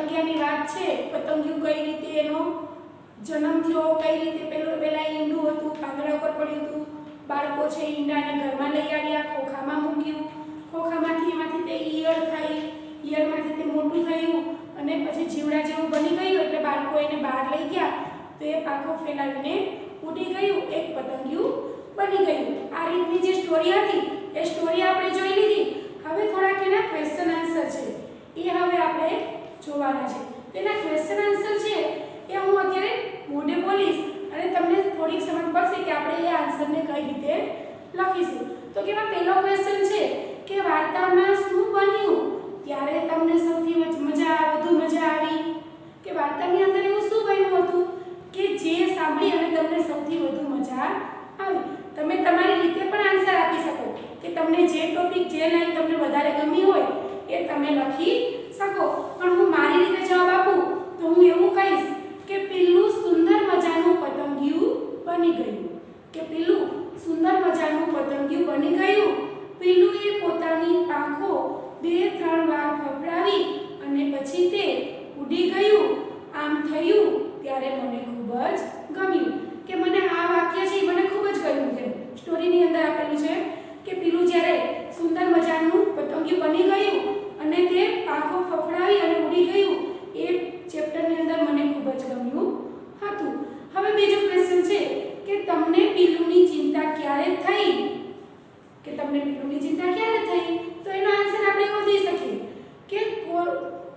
પતંગિયાની વાત છે, પતંગિયું કઈ રીતે એનો જન્મ થયો, કઈ રીતે પહેલા ઈંડું હતું, પાંદડા ઉપર પડ્યું હતું, બાળકો છે ઈંડાને ઘરમાં લઈ આવ્યા, ખોખામાં મૂક્યું, ખોખામાંથી એમાંથી તે ઈયળ થઈ, ઈયળમાંથી તે મોટું થયું અને પછી જીવડા જેવું બની ગયું એટલે બાળકો એને બહાર લઈ ગયા તો એ પાંખો ફેલાવીને ઉડી ગયું, એક પતંગિયું બની ગયું। આ રીતની જે સ્ટોરી હતી એ સ્ટોરી આપણે જોઈ લીધી। હવે થોડાક એના ક્વેશ્ચન આન્સર છે એ હવે આપણે જોવાના છે। તેના ક્વેશ્ચન આન્સર છે એ હું અત્યારે મોઢે બોલીશ અને તમને થોડીક સમજ પડશે કે આપણે એ આન્સરને કઈ રીતે લખીશું। તો કે પહેલો ક્વેશ્ચન છે કે વાર્તામાં શું બન્યું ત્યારે તમને સૌથી વધુ મજા આવી, કે વાર્તાની અંદર એવું શું બન્યું હતું કે જે સાંભળી અને તમને સૌથી વધુ મજા આવી। તમે તમારી રીતે પણ આન્સર આપી શકો કે તમને જે ટોપિક જે લાઈન તમને વધારે ગમી હોય એ તમે લખી શકો, પણ હું મારી રીતે જવાબ આપું તો હું એવું કહીશ કે પીલું સુંદર મજાનું પતંગિયું બની ગયું, કે પીલું સુંદર મજાનું પતંગિયું બની ગયું। પીલુએ પોતાની પાંખો 2-3 વાર ફફડાવી અને પછી તે ઉડી ગયું। આમ થયું ત્યારે મને ખૂબ જ ગમ્યું, કે મને આ વાક્ય છે મને ખૂબ જ ગમ્યું છે। સ્ટોરીની અંદર આપેલું છે કે પીલું જ્યારે સુંદર મજાનું પતંગિયું બની ગયું અને તે પાંખો ફફડાવી અને ઉડી ગયું એ ચેપ્ટરની અંદર મને ખૂબ જ ગમ્યું હતું। હવે બીજો ક્વેશ્ચન છે કે તમને પીલુંની ચિંતા ક્યારે થઈ, કે તમને પીલુંની ચિંતા ક્યારે થઈ, તો એનો આન્સર આપણે શોધી શકીએ કે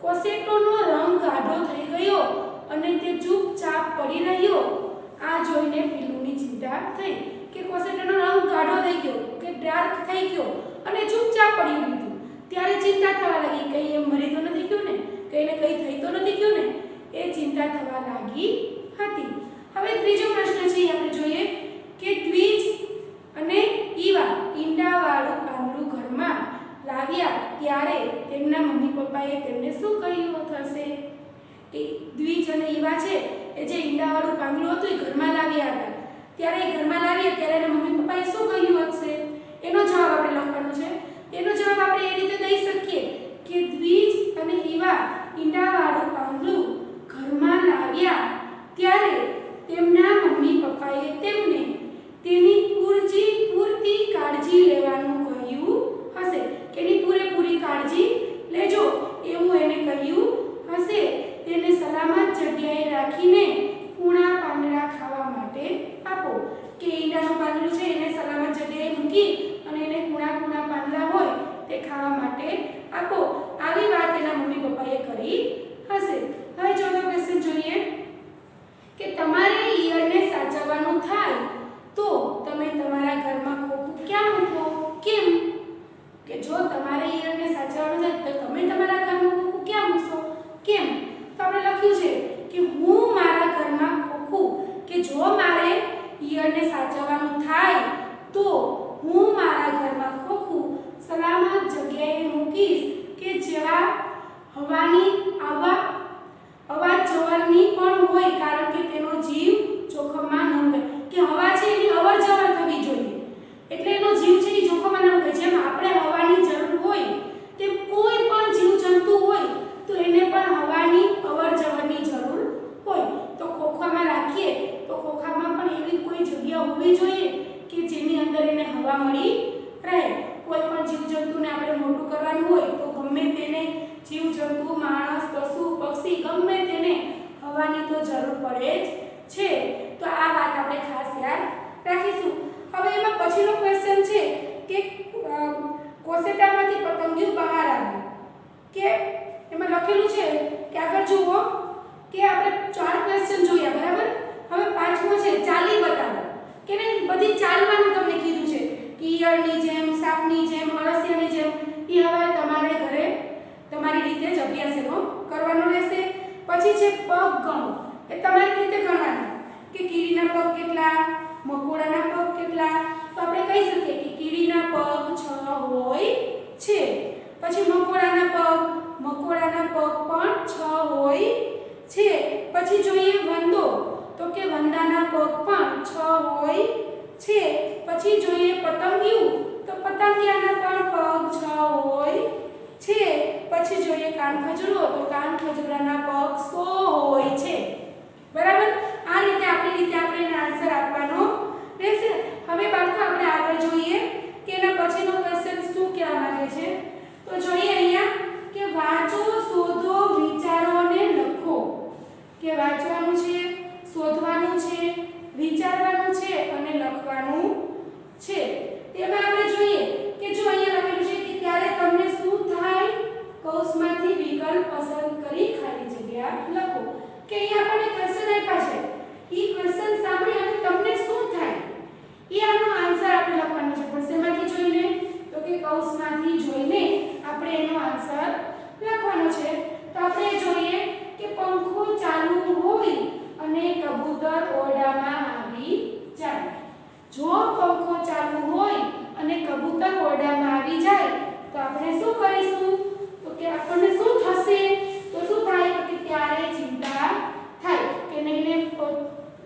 કોસેટોનો રંગ ગાઢો થઈ ગયો અને તે ચૂપચાપ પડી રહ્યો। આ જોઈને પીલુંની ચિંતા થઈ કે કોસેટોનો રંગ ગાઢો થઈ ગયો, કે ડાર્ક થઈ ગયો અને ચૂપચાપ પડી રહ્યું, ત્યારે ચિંતા થવા લાગી, કઈ એમ મરી તો નથી ગયું ને, કઈને કઈ થઈ તો નથી ગયું ને, એ ચિંતા થવા લાગી હતી। હવે ત્રીજો પ્રશ્ન છે આપણે જોઈએ કે દ્વિજ અને ઈવા ઈંડાવાળું પાંદડું ઘરમાં લાવ્યા ત્યારે તેમના મમ્મી પપ્પાએ તેમને શું કહ્યું હશે? કે દ્વિજ અને ઈવા છે એ જે ઈંડાવાળું પાંદડું હતું એ ઘરમાં લાવ્યા હતા, ત્યારે એ ઘરમાં લાવ્યા ત્યારે એના મમ્મી પપ્પાએ શું કહ્યું હશે? એનો જવાબ આપણે લખવાનો છે। એનો જવાબ આપણે એ રીતે દઈ શકીએ કે દ્વિજ અને ઈવા ઈંડાવાળું પાંદડું ઘરમાં લાવ્યા ત્યારે તેમના મમ્મી પપ્પાએ તેમને તેની પૂરતી કાળજી લેવાનું કહ્યું હશે, કે એની પૂરેપૂરી કાળજી લેજો એવું એને કહ્યું હશે। તેને સલામત જગ્યાએ રાખીને કૂણા પાંદડા ખાવા માટે આપો, કે ઈંડાનું પાંદડું છે એને સલામત જગ્યાએ મૂકી અને એને કૂણા પાંદડા હોય તે ખાવા માટે આપો, આવી વાત એના મમ્મી પપ્પાએ કરી હશે। હવે ચોથો ક્વેશ્ચન જોઈએ કે તમારે ઈયળને સાચવવાનું થાય તો તમે તમારા ઘરમાં ખોખું ક્યાં મૂકો, કેમ? કે જો તમારે ઈયળને સાચવવાનું થાય તો તમે તમારા ઘરમાં ખોખું ક્યાં મૂકશો, કેમ? તો આપણે લખ્યું છે કે હું મારા ઘરમાં ખોખું, કે જો મારે ઈયળને સાચવવાનું થાય તો હું મારા ઘરમાં ખોખું સલામત જગ્યાએ મૂકીશ કે જેવા હવાની અવાજ જવરની પણ હોય, કારણ કે તેનો જીવ જોખમમાં ન હોય, કે હવા છે એની અવર જવર થવી જોઈએ એટલે એનો જીવ છે એ જોખમમાં ન હોય। જેમ આપણે હવાની જરૂર હોય તેમ કોઈ પણ જીવજંતુ હોય તો એને પણ હવાની અવર જવરની જરૂર હોય। તો ખોખામાં રાખીએ તો ખોખામાં પણ એવી કોઈ જગ્યા હોવી જોઈએ કે જેની અંદર એને હવા મળી રહે। કોઈ પણ જીવજંતુને આપણે મોટું કરવાનું હોય તો ગમે તેને જીવજંતુ, માણસ, પશુ, પક્ષી ગમે તેને હવાની તો જરૂર પડે જ છે। તો આ વાત આપણે ખાસ યાદ રાખીશું। હવે એમાં પછીનો ક્વેશ્ચન છે કે કોસેટામાંથી પતંગિયું બહાર આવ્યું, કે એમાં લખેલું છે કે આગળ જુઓ કે આપણે 4 ક્વેશ્ચન જોયા, બરાબર? હવે પાંચમો છે ચાલી બતાવો, કે ને બધી ચાલવાનું તમને કીધું છે, ઈયળની જેમ, સાપની જેમ, અળસિયાની જેમ, એ હવે તમારે ઘરે તમારી રીતે જ અભ્યાસ એનો કરવાનો રહેશે। પછી છે પગ ગણો, એ તમારી રીતે ગણવાના, કે કીડીના પગ કેટલા, મકોડાના પગ કેટલા, તો આપણે કહી શકીએ કે કીડીના પગ 6 હોય છે। પછી મકોડાના પગ પણ 6 હોય છે। પછી જોઈએ વંદો, તો કે વંદાના પગ પણ 6 હોય છે। પછી જોઈએ પતંગિયું, તો પતંગિયાના પણ પગ 6 હોય છે। પછી જોઈએ કાનખજૂરો, તો કાનખજૂરાના પગ છે। તેમાં આપણે જોઈએ કે જો અહીંયા લખેલું છે કે ત્યારે તમને શું થાય, કૌંસમાંથી વિકલ્પ પસંદ કરી ખાલી જગ્યા લખો। કે અહીંયા આપણને ક્વેશ્ચન આપ્યા છે, ઈ ક્વેશ્ચન સાંભળી અને તમને શું થાય એ આનો આન્સર આપણે લખવાનો છે। પણ શેમાંથી જોઈને? તો કે કૌંસમાંથી જોઈને આપણે એનો આન્સર લખવાનો છે। તો આપણે જોઈએ કે પંખો ચાલુ હોય અને કબૂતર ઓરડામાં આવી જાય। જો પંખો ચાલુ હોય અને કબૂતર ઓરડામાં આવી જાય તો આપણે શું કરીશું? તો કે આપણને શું થશે? તો શું થાય? તો કે ત્યારે ચિંતા થાય કે નહીં ને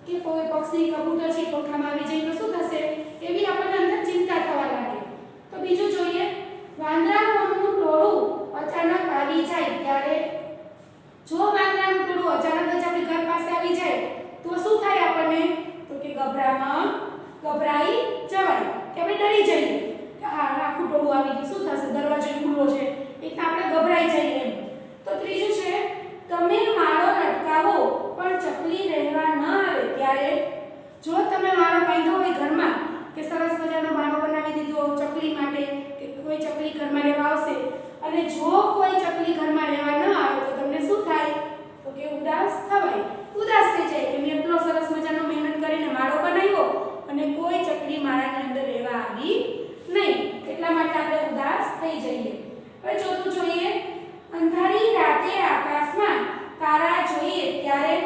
કે કોઈ પક્ષી કબૂતર છે પંખામાં આવી જાય તો શું થશે? એવી આપણને અંદર ચિંતા થવા લાગે। તો બીજું જોઈએ, વાંદરાઓનું ટોળું અચાનક આવી જાય ત્યારે, જો વાંદરાનું ટોળું અચાનક જ આપણી ઘર પાસે આવી જાય તો શું થાય આપણને? તો કે ગભરાઈ જવાય કે આપણે ડરી જઈએ કે હા આખું ટોળું આવી ગયું, શું થશે? દરવાજો ખુલ્લો છે એટલે આપણે ગભરાઈ જઈએ એમ। તો ત્રીજું છે, તમે માળો લટકાવો પણ ચકલી રહેવા ન આવે ત્યારે, જો તમે માળો બાંધ્યો હોય ઘરમાં કે સરસ મજાનો માળો બનાવી દીધો ચકલી માટે કે કોઈ ચકલી ઘરમાં રહેવા આવશે અને જો કોઈ ચકલી ઘરમાં રહેવા ન આવે તો તમને શું થાય? તો કે ઉદાસ થવાય, ઉદાસ થઈ જાય કે મેં એટલો સરસ મજાનો મહેનત કરીને માળો બનાવ્યો અને કોઈ ચકલી માળાની અંદર રહેવા આવી નહીં, એટલા માટે આપણે ઉદાસ થઈ જઈએ। હવે ચોથું જોઈએ, અંધારી રાતે આકાશમાં તારા જોઈએ ત્યારે,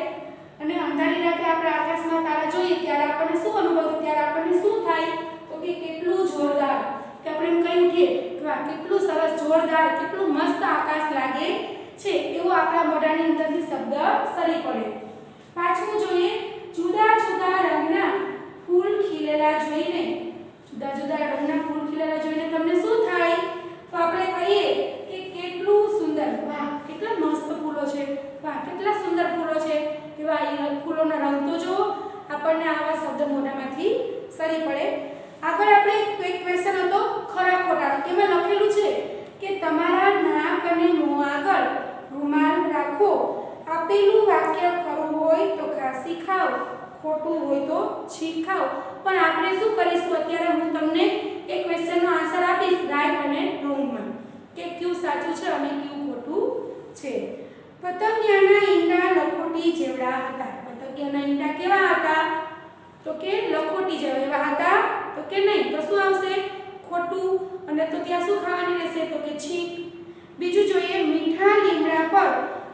અને અંધારી રાતે આપણે આકાશમાં તારા જોઈએ ત્યારે આપણને શું અનુભવ થાય? ત્યારે આપણને શું થાય? તો કે કેટલું જોરદાર, કે આપણે એમ કહી ઉઠીએ કે વાહ કેટલું સરસ જોરદાર કેટલું મસ્ત આકાશ લાગે છે, એવો આપણા મોઢાની અંદરથી શબ્દ સરી પડે। પાંચમું જોઈએ, જુદા જુદા રંગના ફૂલ ખીલેલા જોઈને, જુદા જુદા રંગના ફૂલ ખીલેલા જોઈને તમને શું થાય? તો આપણે કહીએ કે કેટલું સુંદર, વાહ કેટલા મસ્ત ફૂલો છે, વાહ કેટલા સુંદર ફૂલો છે, કે વાહ એ ફૂલોના રંગ તો જો આપણને આવા શબ્દ મોઢામાંથી સરી પડે। આગળ આપણે એક ક્વેશ્ચન હતો ખરા ખોટા, એમાં લખેલું છે કે તમારા નાક અને મોં આગળ રૂમાલ રાખો, આપેલું વાક્ય ખરું હોય તો ખાંસી ખાઓ, ખોટું હોય તો છીંક ખાઓ। પણ આપણે શું કરીશું? અત્યારે હું તમને એક ક્વેશ્ચનનો આન્સર આપીશ રાઈટ અને રોંગમાં, કે કયું સાચું છે અને કયું ખોટું છે। પતંગિયાના ઈંડા લખોટી જેવડા હતા, પતંગિયાના ઈંડા કેવા હતા? તો કે લખોટી જેવા હતા તો કે નહીં, તો શું આવશે? ખોટું। અને તો ત્યાં શું ખાવાની રહેશે? તો કે છીંક। બીજું જોઈએ, મીઠા લીમડા પર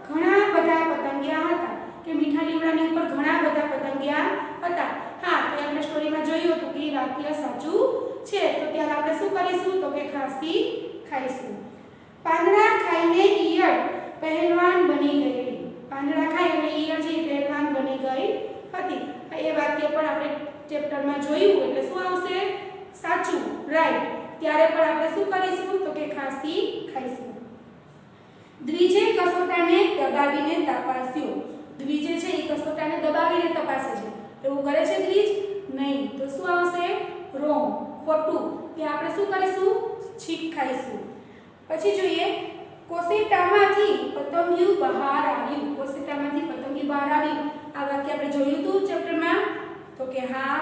ઘણા બધા પતંગિયા હતા, કે મીઠા લીમડાની ઉપર ઘણા બધા પતંગિયા હતા। હા, તો આપણે સ્ટોરીમાં જોયું હતું કે એ વાક્ય સાચું છે, તો ત્યારે આપણે શું કરીશું? તો કે ખાંસી ખાઈશું। પાંદડા ખાઈને ઈયળ પહેલવાન બની ગયેલી, પાંદડા ખાઈ અને ઈયળ જે પહેલવાન બની ગઈ હતી, એ વાક્ય પણ આપણે ચેપ્ટરમાં જોયું એટલે શું આવશે? સાચું, રાઈટ। ત્યારે પણ આપણે શું કરીશું? તો કે ખાંસી ખાઈશું। દ્વિજે કસોટાને દબાવીને તપાસ્યો, દ્વિજે છે એ કસોટાને દબાવીને તપાસે છે, એવું કરે છે દ્વિજ? નહીં, તો શું આવશે? રોંગ, ખોટું। ત્યાં આપણે શું કરીશું? છીંક ખાઈશું। પછી જોઈએ, કોસેટામાંથી પતંગિયું બહાર આવ્યું, કોસેટામાંથી પતંગિયું બહાર આવ્યું, આ વાક્ય આપણે જોયું હતું ચેપ્ટરમાં, તો કે હા,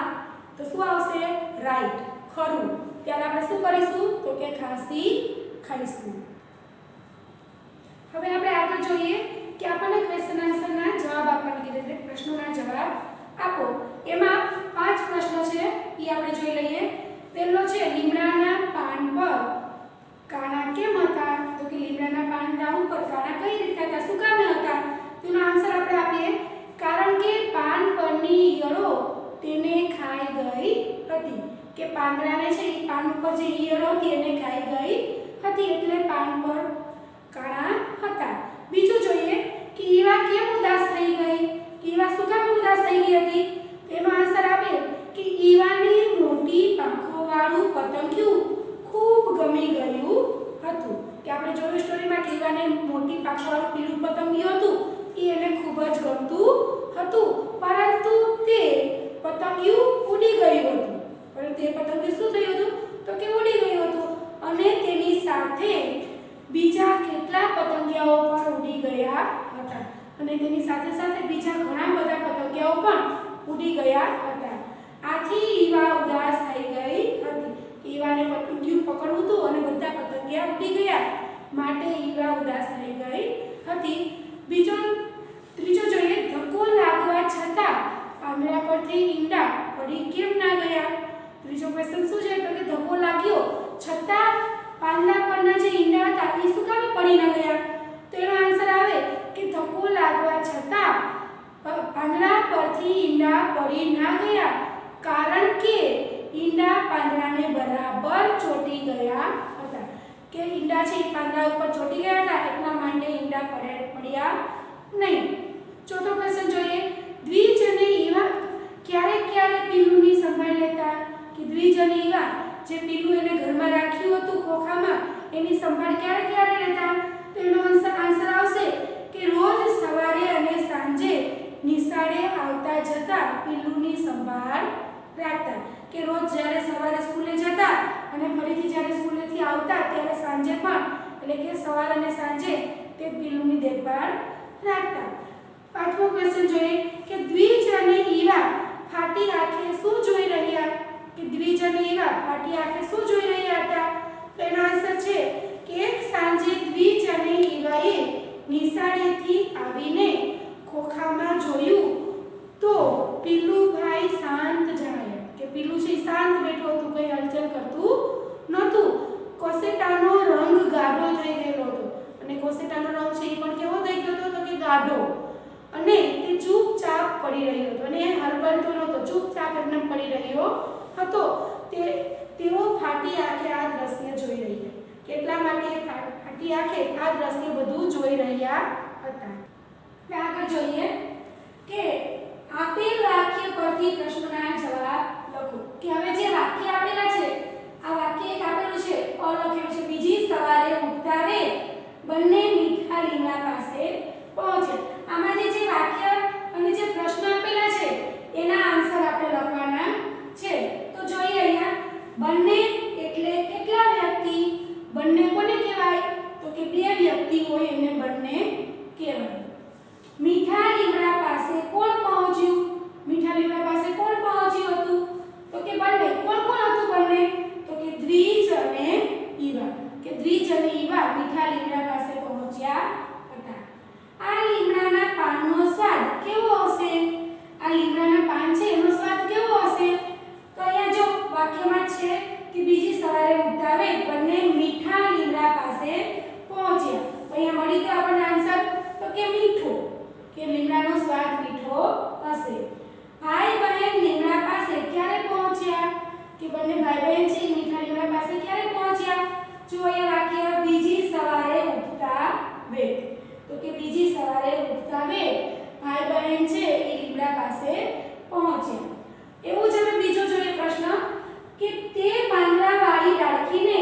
તો શું આવશે? રાઈટ, ખરું। ત્યારે આપણે શું કરીશું? તો કે ખાંસી ખાઈશું। હવે આપણે આગળ જોઈએ કે આપણને ક્વેશ્ચન આન્સરના જવાબ આપવાના કીધા છે, પ્રશ્નોના જવાબ આપો। એમાં 5 પ્રશ્નો છે એ આપણે જોઈ લઈએ। પહેલો છે, લીમડાના પાન પર કાણા કેમ હતા? તો કે લીમડાના પાનના ઉપર કાણા કઈ રીતે હતા, શું કામે હતા? તેનો આન્સર આપણે આપીએ, કારણ કે પાન પરની ઈયળો તેને ખાઈ ગઈ હતી, કે પાંદડાને છે એ પાન ઉપર જે ઈયળો હતી એને ખાઈ ગઈ હતી એટલે પાન પર કાણા હતા। બીજું જોઈએ કે ઈવા કેમ ઉદાસ થઈ ગઈ, ઈવા શું કામ ઉદાસ થઈ ગઈ હતી? તેનો આન્સર આપીએ કે ઈવાને મોટી પાંખોવાળું પતંગિયું ખૂબ ગમી ગયું હતું, કે આપણે જોયું સ્ટોરીમાં કે ઈવાને મોટી પાંખોવાળું પીળું પતંગિયું હતું એ એને ખૂબ જ ગમતું હતું, પરંતુ તે પતંગિયું ઉડી ગયું હતું, પરંતુ એ પતંગિયું શું થયું હતું? તો કે ઉડી ગયું હતું અને તેની સાથે બીજા કેટલા પતંગિયાઓ પણ ઉડી ગયા હતા, અને તેની સાથે સાથે બીજા ઘણા બધા પતંગિયાઓ પણ ઉડી ગયા હતા। આથી ઈવા ઉદાસ થઈ ગઈ ક્વેશ્ચન શું છે તો કે ધક્કો લાગ્યો છતાં પાંદડા પરના જે ઈંડા હતા એ શું કામ પડી ન ગયા? તો એનો આન્સર આવે કે ધક્કો લાગવા છતાં પાંદડા પરથી ઈંડા પડી ના ગયા, કારણ કે ઈંડા પાંદડાને બરાબર ચોંટી ગયા હતા, કે ઈંડા છે એ પાંદડા ઉપર ચોંટી ગયા હતા એટલા માટે ઈંડા પડ્યા નહીં. ચોથો ક્વેશ્ચન જોઈએ. દ્વિજ અને ઈવા ક્યારે પીલુંની સંભાળ લેતા? કે દ્વિજ અને ઈવા જે પીલું એને ઘરમાં રાખ્યું હતું ખોખામાં એની સંભાળ ક્યારે લેતા? તો એનો આન્સર આવશે કે રોજ સવારે અને સાંજે નિશાળે આવતા જતા પીલુંની સંભાળ રાખતા, કે રોજ જ્યારે સવારે સ્કૂલે જતા અને ફરીથી જ્યારે સ્કૂલેથી આવતા ત્યારે સાંજે પણ, એટલે કે સવાર અને સાંજે તે પીલુંની દેખભાળ રાખતા. પાંચમો ક્વેશ્ચન જોઈએ કે દ્વિજ અને ઈવા ફાટી આંખે શું જોઈ રહ્યા? કે દ્વિજ અને ઈવા ફાટી આંખે શું જોઈ રહ્યા હતા? તો એનો આન્સર છે કે એક સાંજે દ્વિજ અને ઈવાએ નિશાળેથી આવીને ખોખામાં જોયું તો પીલુભાઈ શાંત જણાયા, કે પીલું છે શાંત બેઠો હતું, કંઈ હલચલ કરતું નહોતું. કોસેટાનો રંગ ગાઢો થઈ ગયેલો હતો, અને કોસેટાનો રંગ છે એ પણ કેવો થઈ ગયો હતો? તો કે ગાઢો, અને તે ચૂપચાપ પડી રહ્યો હતો, અને એ હલબલતો નહોતો, ચૂપચાપ એમને પડી રહ્યો હતો. તેઓ ફાટી આંખે આ દ્રશ્ય જોઈ રહ્યા, કેટલા માટે ફાટી આંખે આ દ્રશ્ય બધું જોઈ રહ્યા હતા. આગળ જોઈએ કે આપેલ વાક્ય પરથી પ્રશ્નોના જવાબ લખો. કે હવે જે વાક્ય આપેલા છે, આ વાક્ય એક આપેલું છે, લખેલું છે બીજી સવારે ઉઠતા વેત બંને મીઠા લીમડા પાસે પહોંચે. આમાં જે વાક્ય અને જે પ્રશ્ન આપેલા છે એના આન્સર આપણે લખવાના છે. તો જોઈએ અહીંયા બંને એટલે કેટલા વ્યક્તિ? બંને કોને કહેવાય? તો કે બે વ્યક્તિ હોય એને બંને કહેવાય. મીઠા લીમડા પાસે કોણ પહોંચ્યું? મીઠા લીમડા પાસે કોણ પહોંચ્યું હતું? તો કે બંને. કોણ હતું બંને? તો કે દ્વિજ અને ઈવા, કે દ્વિજ અને ઈવા મીઠા લીમડા પાસે પહોંચ્યા હતા. આ લીમડાના પાનનો સ્વાદ કેવો હશે? આ લીમડાના પાન છે એનો સ્વાદ કેવો હશે? તો અહીંયા જો વાક્યમાં છે કે બીજી સવારે ઉઠતા વેત બંને મીઠા લીમડા પાસે પહોંચ્યા. તો અહીંયા મળી ગયો આપણને આન્સર, તો કે મીઠો, કે લીમડાનો સ્વાદ મીઠો હશે. ભાઈ બહેન લીમડા પાસે ક્યારે પહોંચ્યા? કે બંને ભાઈ બહેન છે મીઠા લીમડા પાસે ક્યારે પહોંચ્યા? જો અહીંયા વાક્ય બીજી સવારે ઉઠતા વેત, તો કે બીજી સવારે ઉઠતા વેત ભાઈ બહેન છે એ લીમડા પાસે પહોંચ્યા. એવું જ હવે બીજો જોઈએ પ્રશ્ન કે તે પાંદડાવાળી ડાળખીને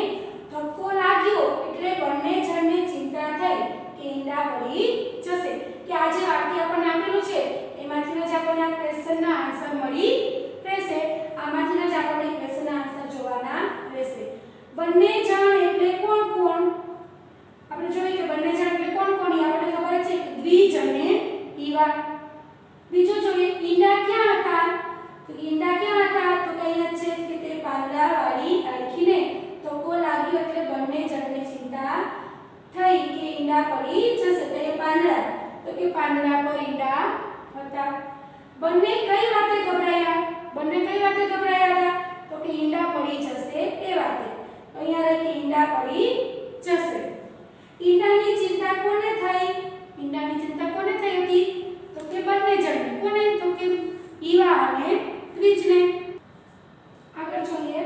ધક્કો લાગ્યો એટલે બંને જણને ચિંતા થઈ કે ઈંડા પડી જશે. કે આ જે વાક્ય આપણને આપેલું છે એમાંથી જ આપણને આ ક્વેશ્ચનના આન્સર મળી રહેશે. આમાંથી જ આપણને ક્વેશ્ચનના આન્સર જોવાના રહેશે. બંને જણ એટલે કોણ? આપણે જોઈએ કે બંને જણ એટલે કોણ? આપણને ખબર છે દ્વિજ અને ઈવા. બીજો જોઈએ ઈંડા ક્યાં હતા? તો ઈંડા ક્યાં હતા? તો કઈ છે કે તે પાંદડાવાળી ડાળખીને ધક્કો લાગ્યો એટલે બંને જણને ચિંતા થઈ કે ઈંડા પડી જશે. તો એ પાંદડા, તો કે પાંદડા પર ઈંડા હતા. બંને કઈ વાતે ગભરાયા? બંને કઈ વાતે ગભરાયા હતા? તો કે ઈંડા પડી જશે એ વાતે. અહીંયા રહે કે ઈંડા પડી જશે. ઈંડાની ચિંતા કોને થઈ? ઈંડાની ચિંતા કોને થઈ હતી? તો કે બંને જણને. કોને? તો કે ઈવા અને દ્વિજને. આગળ જોઈએ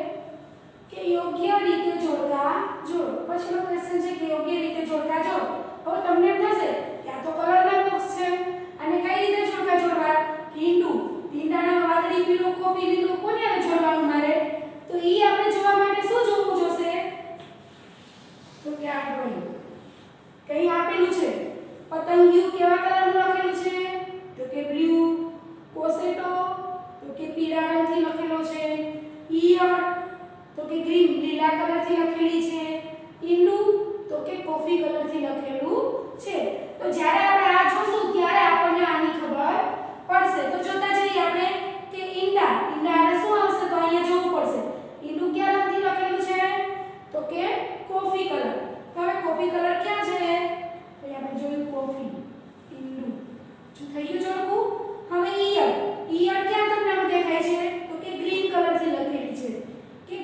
કે યોગ્ય રીતે જોડકા જોડો. પછીનો ક્વેશ્ચન છે કે યોગ્ય રીતે જોડકા જોડો. હવે તમને એમ થશે કે આ તો કલરના બોક્સ છે અને કઈ રીતે જોડકા જોડવા? ઈંડું, ઈંડાના વાદળી પીળો કોફી લીલો કોને જોડવાનું મારે? તો ઈ આપણે જોવા માટે શું જોવું જોશે? તો કે આ ડ્રોઈંગ કઈ આપેલું છે? પતંગિયું કેવા કલરનું લખેલું છે? તો કે બ્લુ. કોસેટો તો કે પીળા રંગથી લખેલો છે. ઈયળ તો કે ગ્રીન લીલા કલરથી લખેલી છે. ઈંડું તો કે કોફી કલરથી લખેલું છે. તો જ્યારે આપણે આ જોશું ત્યારે આપણને આની ખબર પડશે. તો જોતા જઈએ આપણે કે ઈંડા આને શું આવશે? તો અહીંયા જોવું પડશે. ઈંડું કયા રંગથી લખેલું છે? તો કે કોફી કલર. તો હવે કોફી કલર ક્યાં છે? તો આપણે જોયું કોફી, ઈંડું. જો થઈ ગયું જોડકું. હવે ઈયળ ક્યાં તમને દેખાય છે? તો કે ગ્રીન કલરથી લખેલી છે. કે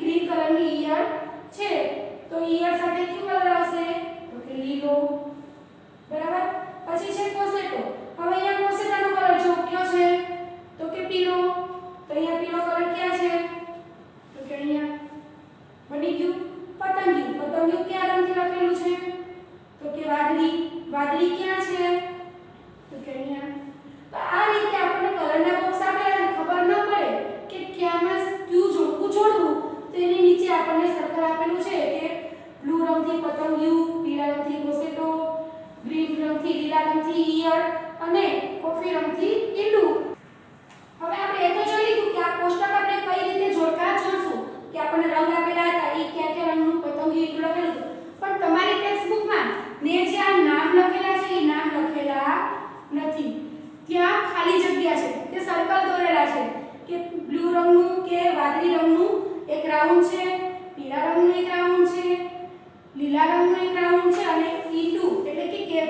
લીલા રંગથી ઈયળ અને કોફી રંગથી ઈંડું. હવે આપણે એ તો જોઈ લીધું કે આ કોષ્ટક આપણે કઈ રીતે જોડકા જોડશું કે આપણને રંગ આપેલા હતા એ કયા કયા રંગનું પતંગિયું ઈંડું લખેલું હતું. પણ તમારી ટેક્સ્ટ બુકમાં ને જે આ નામ લખેલા છે એ નામ લખેલા નથી. ત્યાં ખાલી જગ્યા છે કે સર્કલ દોરેલા છે કે બ્લુ રંગનું કે વાદળી રંગનું એક રાઉન્ડ છે, પીળા રંગનું એક રાઉન્ડ છે, લીલા રંગનું એક રાઉન્ડ છે અને ઈંડું એટલે કે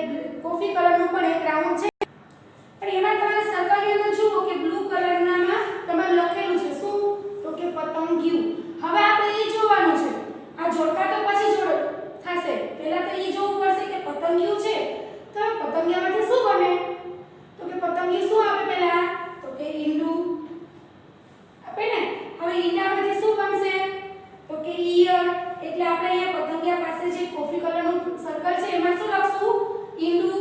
કોફી કલરનું પણ એક રાઉન્ડ છે. પણ એમાં તમારે સર્કલની અંદર જુઓ કે બ્લુ કલરનામાં તમારે લખેલું છે શું તો કે પતંગિયું. હવે આપણે એ જોવાનું છે. આ જોડકા તો પછી જોડો થશે. પહેલા તો એ જોવું પડશે કે પતંગિયું છે તો પતંગિયામાંથી શું બને તો કે પતંગિયું શું આપે પહેલા તો કે ઈંડું આપે ને. હવે ઈંડામાંથી શું બનશે તો કે ઈયળ. એટલે આપણે અહીંયા પતંગિયા પાસે જે કોફી કલરનું સર્કલ છે એમાં શું લખશું ઈંડું.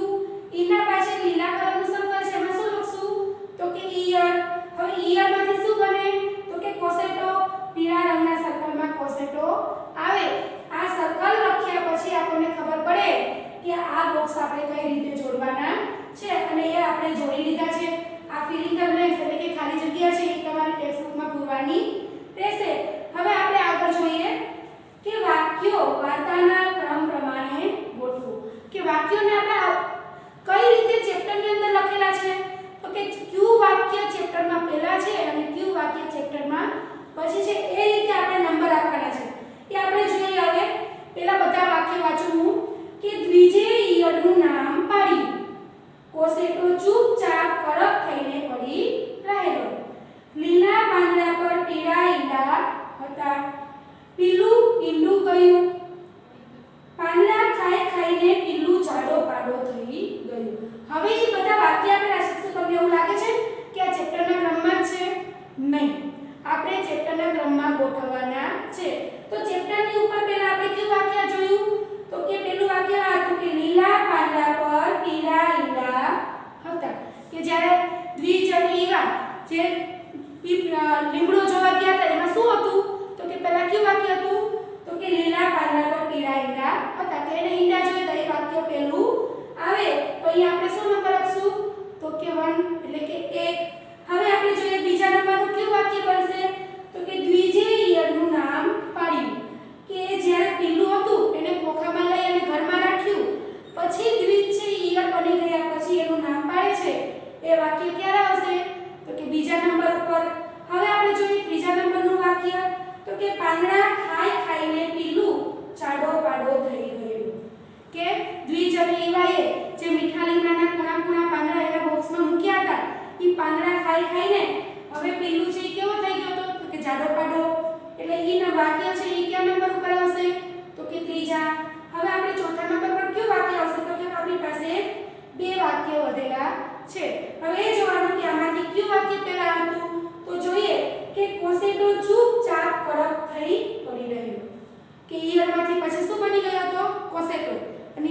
ઈંડા પાસે લીલા કલરનું સર્કલ છે એમાં શું લખશું તો કે ઈયળ. હવે ઈયળમાંથી શું બને તો કે કોસેટો. પીળા રંગના સર્કલમાં કોસેટો આવે. આ સર્કલ લખ્યા પછી આપણને ખબર પડે કે આ બોક્સ આપણે કઈ રીતે જોડવાના છે અને એ આપણે જોડી લીધા છે. આ ફિલ ઇન ધ બ્લેન્ક્સ એટલે કે ખાલી જગ્યા છે એ તમારી ટેક્સ્ટ બુકમાં પૂરવાની રહેશે. હવે આપણે આગળ જોઈએ કે વાક્યો વાર્તાના ક્રમ પ્રમાણે ગોઠવો. કે વાક્યોને આપણે કઈ રીતે ચેપ્ટરની અંદર લખેલા છે તો કે ક્યુ વાક્ય ચેપ્ટરમાં પહેલા છે અને ક્યુ વાક્ય ચેપ્ટરમાં પછી છે એ રીતે આપણે નંબર આપવાના છે. એ આપણે જોઈએ. હવે પહેલા બધા વાક્ય વાંચું હું કે દ્વિજે ઈયળનું નામ પાડ્યું. કોસેટો ચૂપચાપ કડક થઈને પડી રહેલો. લીલા પાંદડા પર પીળા ઈંડા હતા. પીલું ઈંડું ગયું. પાંદડા ખાઈ ખાઈને પીલું જાડો પાડો થઈ ગયું. હવે એ બધા વાક્ય આપેલા છે. શું તમને એવું લાગે છે કે આ ચેપ્ટરના ક્રમમાં જ છે? નહીં. આપણે ચેપ્ટરના ક્રમમાં ગોઠવવાના છે. તો ચેપ્ટરની ઉપર પહેલા આપણે કયું વાક્ય જોયું તો કે પેલું વાક્ય હતું કે લીલા પાંદડા પર પીળા ઈંડા હતા. કે જ્યારે દ્વિજ અને ઈવા જે લીમડો જોવા ગયા હતા એમાં શું હતું તો કે પહેલા કયું વાક્ય હતું તો કે લીલા પાંદડા પર પીળા ઈંડા હતા. કે એને ઈંડા જોઈ તો એ વાક્ય પહેલું આવે. તો અહીં આપણે શું નંબર આપશું તો કે 1 એટલે કે 1. હવે આપણે જોઈએ બીજા નંબરનું કયું વાક્ય બનશે તો કે દ્વિજે ઈયળનું નામ પાડ્યું. કે જ્યારે પીલું હતું એને ખોખામાં લઈ અને ઘરમાં રાખ્યું પછી દ્વિજ છે ઈયળ બની ગયા પછી એનું નામ પાડે છે. એ વાક્ય ક્યારે આવશે તો કે બીજા નંબર ઉપર. હવે આપણે જોઈએ ત્રીજા નંબરનું વાક્ય તો કે પાંદડા ખાઈ ખાઈને પીલું જાડો પાડો થઈ ગયું. કે દ્વિજ અને ઈવાએ જે મીઠા લીમડાના કુણા કુણા પાંદડા એના બોક્સમાં મૂક્યા હતા એ પાંદડા ખાઈ ખાઈને હવે પીલું છે એ કેવો થઈ ગયો તો કે જાડો પાડો. એટલે ઈના વાક્ય છે એ કયા નંબર ઉપર આવશે તો કે ત્રીજા. હવે આપણે ચોથા નંબર પર કયું વાક્ય આવશે તો કે આપણી પાસે બે વાક્ય વધેલા છે. હવે એ જોવાનું કે આમાંથી કયું વાક્ય પહેલા હતું તો જોઈએ કે કોસેટો ચૂપચાપ કડક થઈ પડી રહ્યો. કે ઈયળમાંથી પછી શું બની ગયો હતો કોસેટો અને